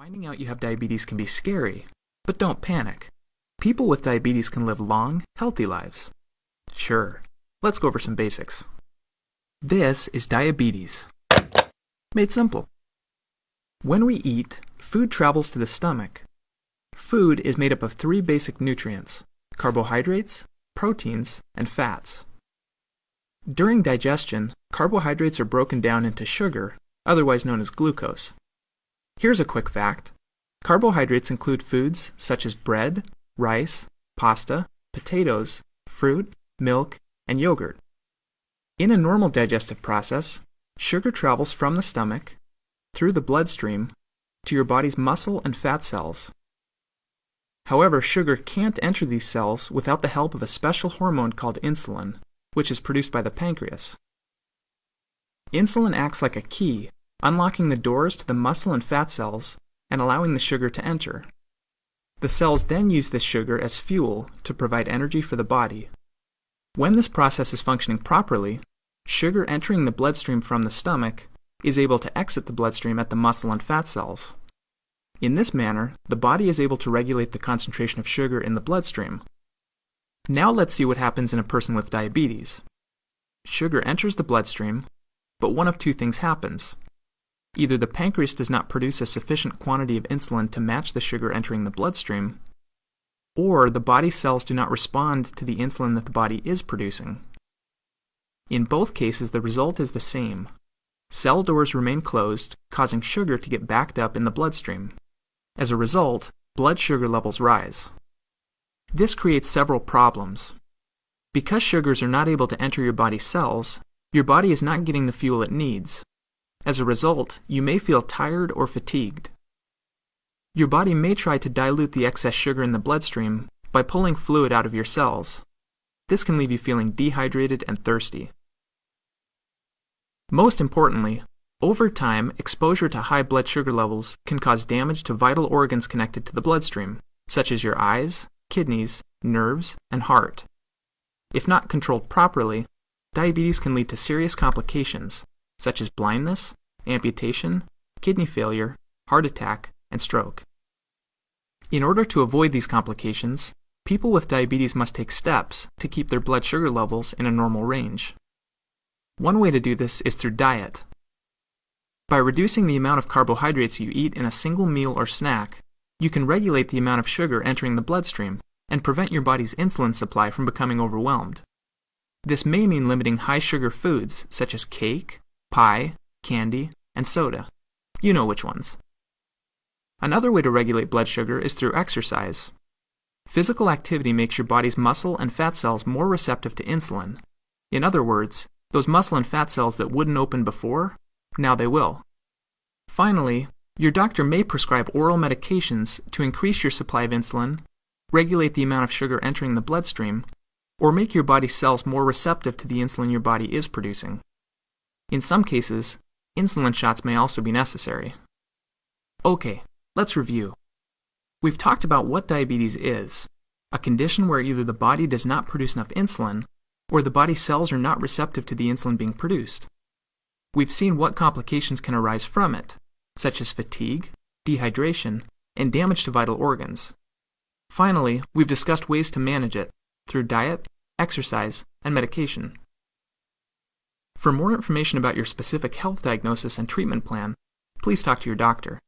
Finding out you have diabetes can be scary, but don't panic. People with diabetes can live long, healthy lives. Sure, let's go over some basics. This is diabetes. Made simple. When we eat, food travels to the stomach. Food is made up of three basic nutrients: carbohydrates, proteins, and fats. During digestion, carbohydrates are broken down into sugar, otherwise known as glucose. Here's a quick fact. Carbohydrates include foods such as bread, rice, pasta, potatoes, fruit, milk, and yogurt. In a normal digestive process, sugar travels from the stomach, through the bloodstream, to your body's muscle and fat cells. However, sugar can't enter these cells without the help of a special hormone called insulin, which is produced by the pancreas. Insulin acts like a key, unlocking the doors to the muscle and fat cells and allowing the sugar to enter. The cells then use this sugar as fuel to provide energy for the body. When this process is functioning properly, sugar entering the bloodstream from the stomach is able to exit the bloodstream at the muscle and fat cells. In this manner, the body is able to regulate the concentration of sugar in the bloodstream. Now let's see what happens in a person with diabetes. Sugar enters the bloodstream, but one of two things happens. Either the pancreas does not produce a sufficient quantity of insulin to match the sugar entering the bloodstream, or the body cells do not respond to the insulin that the body is producing. In both cases, the result is the same. Cell doors remain closed, causing sugar to get backed up in the bloodstream. As a result, blood sugar levels rise. This creates several problems. Because sugars are not able to enter your body's cells, your body is not getting the fuel it needs. As a result, you may feel tired or fatigued. Your body may try to dilute the excess sugar in the bloodstream by pulling fluid out of your cells. This can leave you feeling dehydrated and thirsty. Most importantly, over time, exposure to high blood sugar levels can cause damage to vital organs connected to the bloodstream, such as your eyes, kidneys, nerves, and heart. If not controlled properly, diabetes can lead to serious complications, such as blindness, amputation, kidney failure, heart attack, and stroke. In order to avoid these complications, people with diabetes must take steps to keep their blood sugar levels in a normal range. One way to do this is through diet. By reducing the amount of carbohydrates you eat in a single meal or snack, you can regulate the amount of sugar entering the bloodstream and prevent your body's insulin supply from becoming overwhelmed. This may mean limiting high-sugar foods such as cake, pie, candy, and soda. You know which ones. Another way to regulate blood sugar is through exercise. Physical activity makes your body's muscle and fat cells more receptive to insulin. In other words, those muscle and fat cells that wouldn't open before, now they will. Finally, your doctor may prescribe oral medications to increase your supply of insulin, regulate the amount of sugar entering the bloodstream, or make your body's cells more receptive to the insulin your body is producing. In some cases, insulin shots may also be necessary. Okay, let's review. We've talked about what diabetes is, a condition where either the body does not produce enough insulin, or the body cells are not receptive to the insulin being produced. We've seen what complications can arise from it, such as fatigue, dehydration, and damage to vital organs. Finally, we've discussed ways to manage it through diet, exercise, and medication. For more information about your specific health diagnosis and treatment plan, please talk to your doctor.